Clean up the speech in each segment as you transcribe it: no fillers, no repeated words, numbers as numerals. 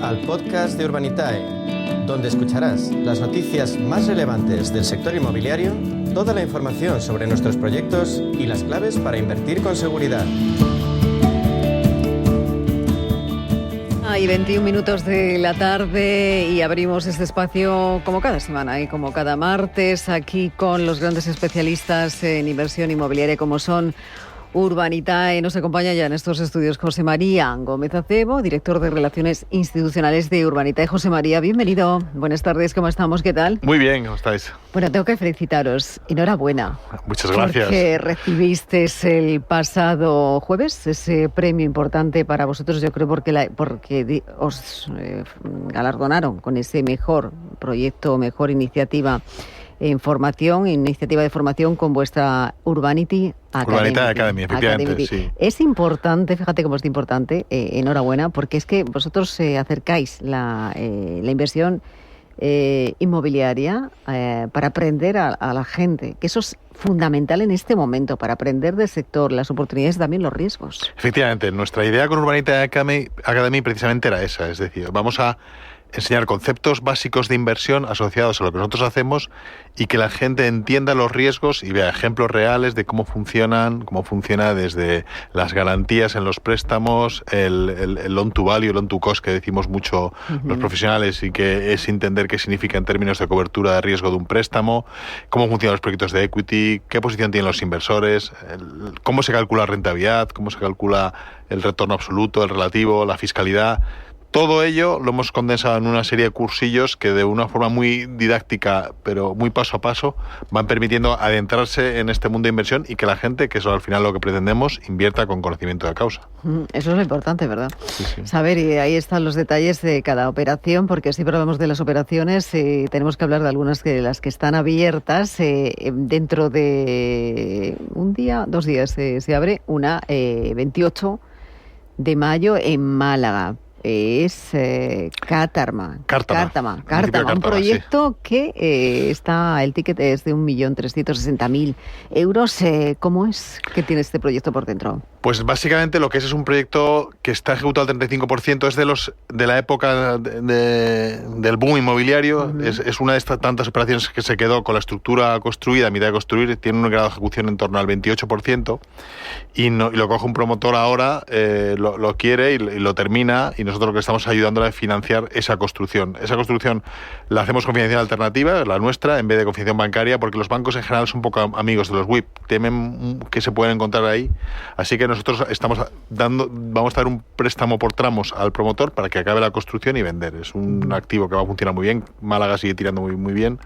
al podcast de Urbanitae, donde escucharás las noticias más relevantes del sector inmobiliario, toda la información sobre nuestros proyectos y las claves para invertir con seguridad. Y 21 minutos de la tarde y abrimos este espacio como cada semana y como cada martes aquí con los grandes especialistas en inversión inmobiliaria como son Urbanitae. Nos acompaña ya en estos estudios José María Gómez Acebo, director de Relaciones Institucionales de Urbanitae. José María, bienvenido. Buenas tardes, ¿cómo estamos? ¿Qué tal? Muy bien, ¿cómo estáis? Bueno, tengo que felicitaros. Enhorabuena. Muchas gracias. Porque recibisteis el pasado jueves ese premio importante para vosotros, yo creo, porque os galardonaron con ese mejor proyecto, mejor iniciativa iniciativa de formación con vuestra Urbanity Academy. Urbanitae Academy, efectivamente, sí. Es importante, fíjate cómo es importante, enhorabuena, porque es que vosotros acercáis la inversión inmobiliaria para aprender a la gente, que eso es fundamental en este momento, para aprender del sector, las oportunidades y también los riesgos. Efectivamente, nuestra idea con Urbanitae Academy precisamente era esa, es decir, vamos a enseñar conceptos básicos de inversión asociados a lo que nosotros hacemos y que la gente entienda los riesgos y vea ejemplos reales de cómo funciona desde las garantías en los préstamos, el loan to value, loan to cost, que decimos mucho los profesionales, y que es entender qué significa en términos de cobertura de riesgo de un préstamo, cómo funcionan los proyectos de equity, qué posición tienen los inversores, cómo se calcula la rentabilidad, cómo se calcula el retorno absoluto, el relativo, la fiscalidad. Todo ello lo hemos condensado en una serie de cursillos que de una forma muy didáctica, pero muy paso a paso, van permitiendo adentrarse en este mundo de inversión y que la gente, que eso al final lo que pretendemos, invierta con conocimiento de causa. Eso es lo importante, ¿verdad? Sí. Saber, y ahí están los detalles de cada operación, porque siempre hablamos de las operaciones, tenemos que hablar de algunas de las que están abiertas. Dentro de un día, 2 días, se abre una 28 de mayo en Málaga. Es Cártama, un proyecto que el ticket es de 1.360.000 euros. ¿Cómo es que tiene este proyecto por dentro? Pues básicamente lo que es un proyecto que está ejecutado al 35%, es de la época del boom inmobiliario. Es una de estas tantas operaciones que se quedó con la estructura construida, a mitad de construir, tiene un grado de ejecución en torno al 28%, y lo coge un promotor ahora, lo quiere y lo termina, y nosotros lo que estamos ayudándole a financiar esa construcción. Esa construcción la hacemos con financiación alternativa, la nuestra, en vez de con financiación bancaria, porque los bancos en general son un poco amigos de los WIP, temen que se pueden encontrar ahí, así que nosotros vamos a dar un préstamo por tramos al promotor para que acabe la construcción y vender. Es un activo que va a funcionar muy bien, Málaga sigue tirando muy, muy bien,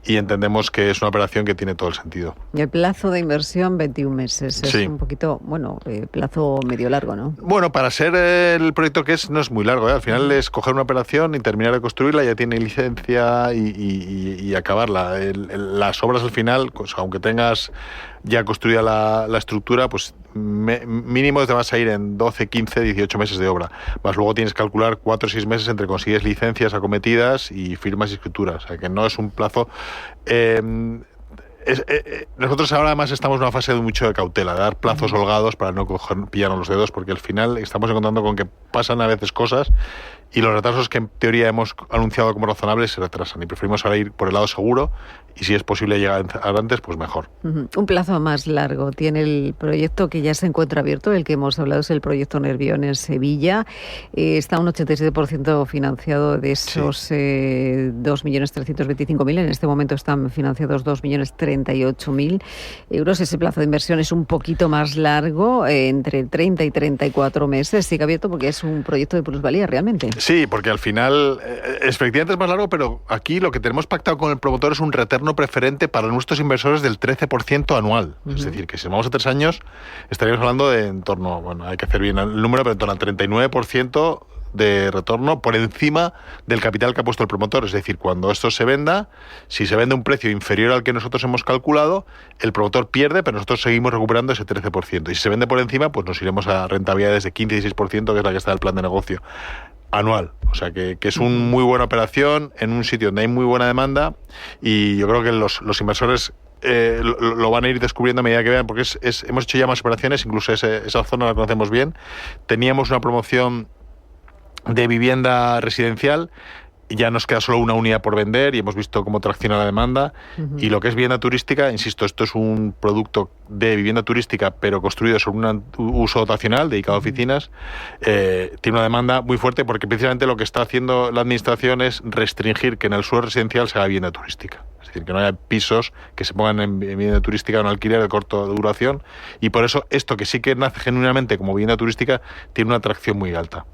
y entendemos que es una operación que tiene todo el sentido. El plazo de inversión, 21 meses. Es un poquito, plazo medio largo, ¿no? Bueno, para ser el proyecto que no es muy largo, ¿eh? Al final es coger una operación y terminar de construirla, ya tiene licencia y acabarla. Las obras al final, pues, aunque tengas ya construida la estructura, pues mínimo te vas a ir en 12, 15, 18 meses de obra. Más luego tienes que calcular 4 o 6 meses entre consigues licencias acometidas y firmas y escrituras. O sea que no es un plazo. Nosotros ahora además estamos en una fase de mucho de cautela, de dar plazos holgados para no pillarnos los dedos, porque al final estamos encontrando con que pasan a veces cosas y los retrasos que en teoría hemos anunciado como razonables se retrasan, y preferimos ahora ir por el lado seguro, y si es posible llegar antes, pues mejor. Un plazo más largo tiene el proyecto que ya se encuentra abierto, el que hemos hablado es el proyecto Nervión en Sevilla. Está un 87% financiado de esos 2.325.000. En este momento están financiados 2.038.000 euros. Ese plazo de inversión es un poquito más largo, entre 30 y 34 meses. Sigue abierto porque es un proyecto de plusvalía realmente. Sí, porque al final efectivamente es más largo, pero aquí lo que tenemos pactado con el promotor es un retorno preferente para nuestros inversores del 13% anual. Es decir, que si vamos a 3 años estaríamos hablando de en torno, hay que hacer bien el número, pero en torno al 39% de retorno por encima del capital que ha puesto el promotor. Es decir, cuando esto se venda, si se vende a un precio inferior al que nosotros hemos calculado, el promotor pierde, pero nosotros seguimos recuperando ese 13%. Y si se vende por encima, pues nos iremos a rentabilidades de 15 y 16%, que es la que está en el plan de negocio anual. O sea que es una muy buena operación en un sitio donde hay muy buena demanda, y yo creo que los inversores lo van a ir descubriendo a medida que vean, porque hemos hecho ya más operaciones, incluso esa zona la conocemos bien. Teníamos una promoción de vivienda residencial. Ya nos queda solo una unidad por vender y hemos visto cómo tracciona la demanda. Y lo que es vivienda turística, insisto, esto es un producto de vivienda turística, pero construido sobre un uso dotacional dedicado a oficinas. Tiene una demanda muy fuerte porque precisamente lo que está haciendo la administración es restringir que en el suelo residencial se haga vivienda turística. Es decir, que no haya pisos que se pongan en vivienda turística o en alquiler de corta duración. Y por eso esto, que sí que nace genuinamente como vivienda turística, tiene una atracción muy alta.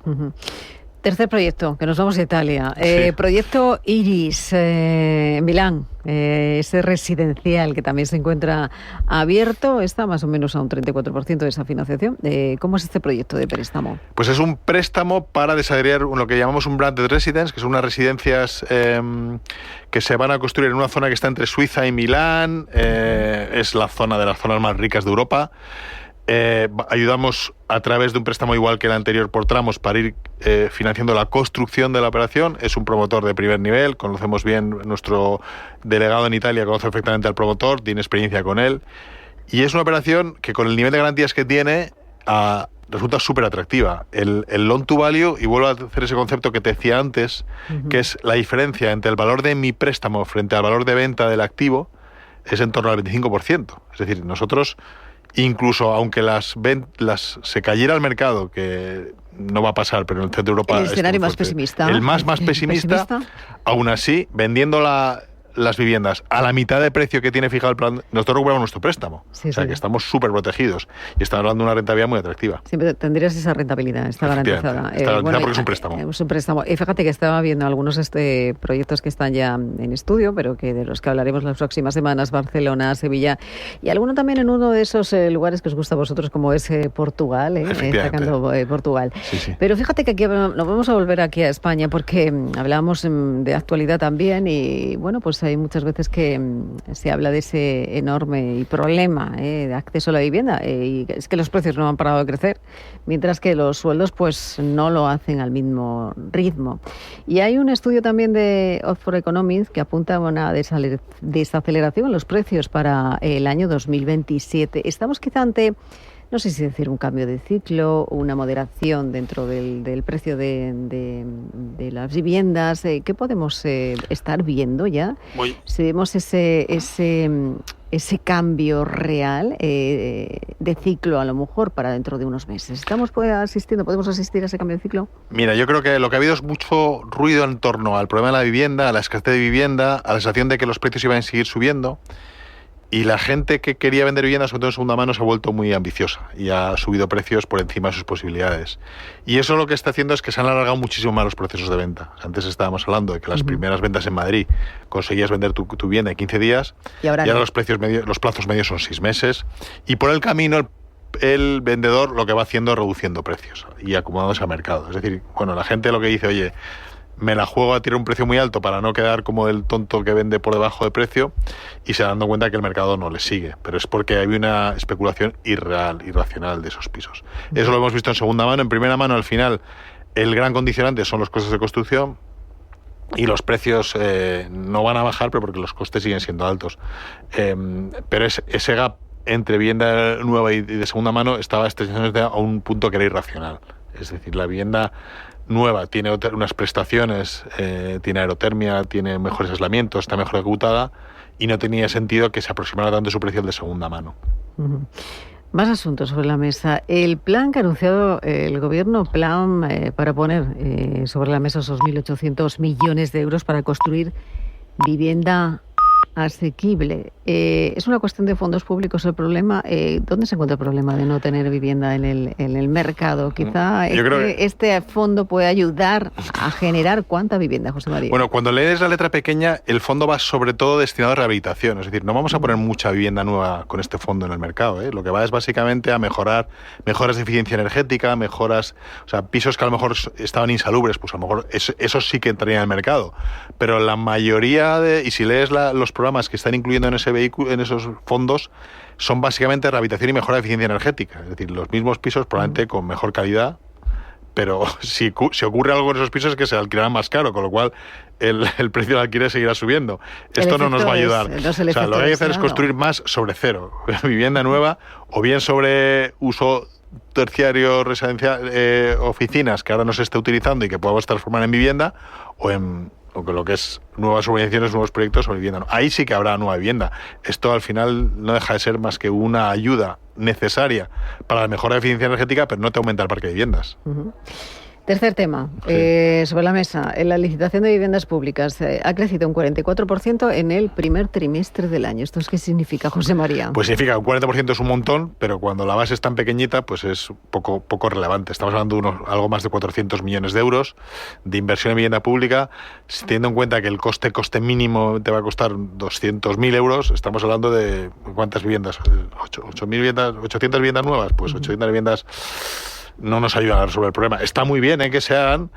Tercer proyecto, que nos vamos a Italia. Sí. Proyecto Iris, en Milán. Ese residencial que también se encuentra abierto, está más o menos a un 34% de esa financiación. ¿Cómo es este proyecto de préstamo? Pues es un préstamo para desarrollar lo que llamamos un branded residence, que son unas residencias que se van a construir en una zona que está entre Suiza y Milán. Es la zona de las zonas más ricas de Europa. Ayudamos a través de un préstamo igual que el anterior por tramos para ir financiando la construcción de la operación. Es un promotor de primer nivel, conocemos bien, nuestro delegado en Italia conoce perfectamente al promotor, tiene experiencia con él, y es una operación que con el nivel de garantías que tiene resulta súper atractiva. El loan to value, y vuelvo a hacer ese concepto que te decía antes, que es la diferencia entre el valor de mi préstamo frente al valor de venta del activo, es en torno al 25%. Es decir, nosotros, incluso aunque se cayera el mercado, que no va a pasar, pero en el centro de Europa... El escenario más pesimista. El más pesimista, aún así, vendiendo las viviendas a la mitad de precio que tiene fijado el plan, nosotros recuperamos nuestro préstamo. Sí, o sea, sí, que estamos súper protegidos y estamos hablando de una rentabilidad muy atractiva. Siempre tendrías esa rentabilidad, está garantizada. Está garantizada porque es un préstamo. Es un préstamo. Y fíjate que estaba viendo algunos proyectos que están ya en estudio, pero que de los que hablaremos las próximas semanas, Barcelona, Sevilla, y alguno también en uno de esos lugares que os gusta a vosotros, como es Portugal, sacando Portugal. Sí, sí. Pero fíjate que aquí nos vamos a volver aquí a España, porque hablábamos de actualidad también, y bueno, pues hay muchas veces que se habla de ese enorme problema de acceso a la vivienda, y es que los precios no han parado de crecer, mientras que los sueldos pues no lo hacen al mismo ritmo. Y hay un estudio también de Oxford Economics que apunta a una desaceleración en los precios para el año 2027. Estamos quizá ante, no sé si decir un cambio de ciclo o una moderación dentro del precio de las viviendas. ¿Qué podemos estar viendo ya? Si vemos ese cambio real de ciclo, a lo mejor para dentro de unos meses. ¿Podemos asistir a ese cambio de ciclo? Mira, yo creo que lo que ha habido es mucho ruido en torno al problema de la vivienda, a la escasez de vivienda, a la sensación de que los precios iban a seguir subiendo. Y la gente que quería vender viviendas, sobre todo en segunda mano, se ha vuelto muy ambiciosa y ha subido precios por encima de sus posibilidades. Y eso lo que está haciendo es que se han alargado muchísimo más los procesos de venta. Antes estábamos hablando de que las primeras ventas en Madrid conseguías vender tu vivienda en 15 días, y ahora los plazos medios son 6 meses. Y por el camino el vendedor lo que va haciendo es reduciendo precios y acomodándose al mercado. Es decir, bueno, la gente lo que dice, oye, me la juego a tirar un precio muy alto para no quedar como el tonto que vende por debajo de precio, y se dando cuenta que el mercado no le sigue, pero es porque hay una especulación irracional de esos pisos. Eso lo hemos visto en segunda mano. En primera mano, al final, el gran condicionante son los costes de construcción, y los precios no van a bajar, pero porque los costes siguen siendo altos. Pero ese gap entre vivienda nueva y de segunda mano estaba estrechándose a un punto que era irracional. Es decir, la vivienda nueva tiene unas prestaciones, tiene aerotermia, tiene mejores aislamientos, está mejor ejecutada, y no tenía sentido que se aproximara tanto su precio al de segunda mano. Más asuntos sobre la mesa. El plan que ha anunciado el gobierno, para poner sobre la mesa esos 1.800 millones de euros para construir vivienda asequible. ¿Es una cuestión de fondos públicos el problema? ¿Dónde se encuentra el problema de no tener vivienda en el mercado? Quizá este fondo puede ayudar a generar ¿cuánta vivienda, José María? Bueno, cuando lees la letra pequeña, el fondo va sobre todo destinado a rehabilitación. Es decir, no vamos a poner mucha vivienda nueva con este fondo en el mercado. Lo que va es básicamente a mejoras de eficiencia energética, pisos que a lo mejor estaban insalubres, pues a lo mejor esos sí que entrarían en el mercado. Pero la mayoría y si lees los programas que están incluyendo en ese vehículo, en esos fondos, son básicamente rehabilitación y mejora de eficiencia energética. Es decir, los mismos pisos probablemente con mejor calidad, pero si ocurre algo en esos pisos es que se alquilarán más caro, con lo cual el precio del alquiler seguirá subiendo. Esto no nos va a ayudar. Lo que hay que hacer es construir más sobre cero, vivienda nueva, o bien sobre uso terciario, residencial, oficinas que ahora no se esté utilizando y que podamos transformar en vivienda, o con lo que es nuevas urbanizaciones, nuevos proyectos sobre vivienda. Ahí sí que habrá nueva vivienda. Esto al final no deja de ser más que una ayuda necesaria para la mejora de eficiencia energética, pero no te aumenta el parque de viviendas. Uh-huh. Tercer tema, sobre la mesa. La licitación de viviendas públicas ha crecido un 44% en el primer trimestre del año. ¿Esto qué significa, José María? Pues significa que un 40% es un montón, pero cuando la base es tan pequeñita, pues es poco relevante. Estamos hablando de algo más de 400 millones de euros de inversión en vivienda pública. Teniendo en cuenta que el coste mínimo te va a costar 200.000 euros, estamos hablando de ¿cuántas viviendas? 800 viviendas nuevas. Pues 800 viviendas no nos ayudan a resolver el problema. Está muy bien que se hagan,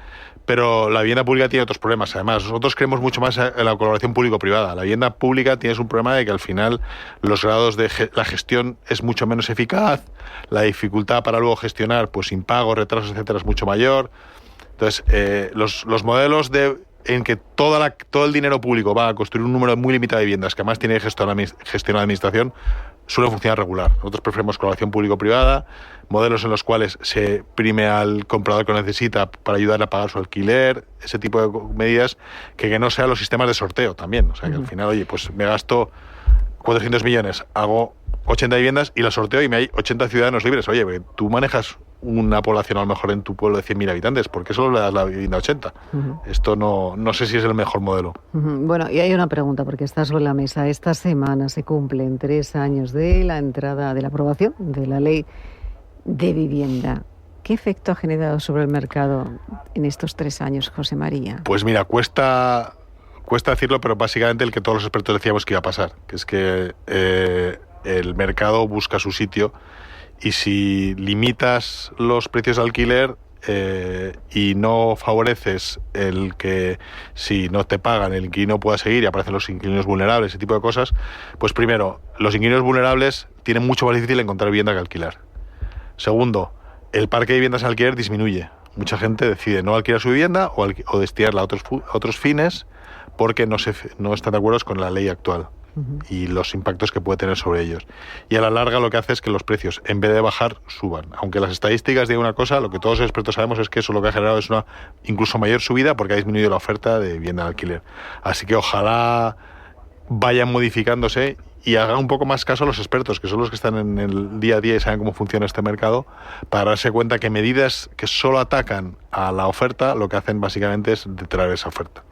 pero la vivienda pública tiene otros problemas. Además, nosotros creemos mucho más en la colaboración público-privada. La vivienda pública tienes un problema de que al final los grados de la gestión es mucho menos eficaz, la dificultad para luego gestionar, pues impagos, retrasos, etcétera, es mucho mayor. Entonces, los modelos en que todo el dinero público va a construir un número muy limitado de viviendas que además tiene que gestionar la administración, suele funcionar regular. Nosotros preferimos colaboración público-privada, modelos en los cuales se prime al comprador que lo necesita para ayudar a pagar su alquiler, ese tipo de medidas, que no sean los sistemas de sorteo también. O sea, que al final, oye, pues me gasto 400 millones, hago 80 viviendas y la sorteo y hay 80 ciudadanos libres. Oye, tú manejas una población a lo mejor en tu pueblo de 100.000 habitantes, ¿por qué solo le das la vivienda a 80? Esto no sé si es el mejor modelo. Bueno, y hay una pregunta, porque está sobre la mesa. Esta semana se cumplen 3 años de la entrada, de la aprobación de la ley de vivienda. ¿Qué efecto ha generado sobre el mercado en estos 3 años, José María? Pues mira, cuesta decirlo, pero básicamente el que todos los expertos decíamos que iba a pasar, que es que el mercado busca su sitio. Y si limitas los precios de alquiler y no favoreces el que si no te pagan el inquilino pueda seguir y aparecen los inquilinos vulnerables, ese tipo de cosas, pues primero, los inquilinos vulnerables tienen mucho más difícil encontrar vivienda que alquilar. Segundo, el parque de viviendas en alquiler disminuye. Mucha gente decide no alquilar su vivienda o destinarla a otros fines porque no están de acuerdo con la ley actual y los impactos que puede tener sobre ellos. Y a la larga lo que hace es que los precios, en vez de bajar, suban. Aunque las estadísticas digan una cosa, lo que todos los expertos sabemos es que eso lo que ha generado es una incluso mayor subida porque ha disminuido la oferta de vivienda en alquiler. Así que ojalá vayan modificándose y hagan un poco más caso a los expertos, que son los que están en el día a día y saben cómo funciona este mercado, para darse cuenta que medidas que solo atacan a la oferta, lo que hacen básicamente es detraer esa oferta.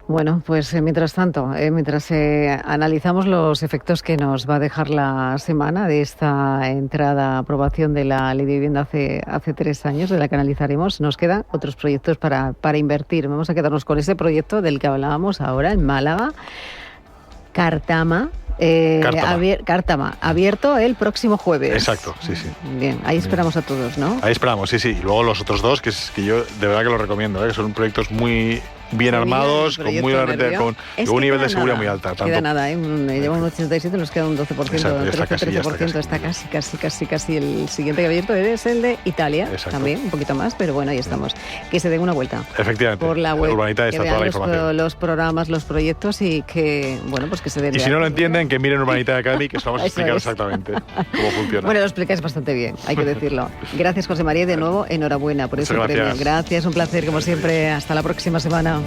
Bueno, pues mientras tanto, mientras analizamos los efectos que nos va a dejar la semana de esta entrada, aprobación de la Ley de Vivienda hace 3 años, de la que analizaremos, nos quedan otros proyectos para invertir. Vamos a quedarnos con ese proyecto del que hablábamos ahora en Málaga, Cártama, abierto el próximo jueves. Exacto, sí. Bien, ahí esperamos a todos, ¿no? Ahí esperamos, sí. Y luego los otros dos, que yo de verdad que los recomiendo, que son proyectos muy bien armados, con un nivel de seguridad muy alta. Queda nada, lleva un 87, nos queda un 12%, 13%, está casi. El siguiente que ha abierto es el de Italia, también, un poquito más, pero bueno, ahí estamos. Que se den una vuelta. Efectivamente. Por la web. Urbanita está toda la información. Los programas, los proyectos y que, bueno, pues que se den. Y si no lo entienden, que miren Urbanita Academy, que os vamos a explicar exactamente cómo funciona. Bueno, lo explicáis bastante bien, hay que decirlo. Gracias, José María, y de nuevo, enhorabuena por este premio. Gracias, un placer, como siempre. Hasta la próxima semana.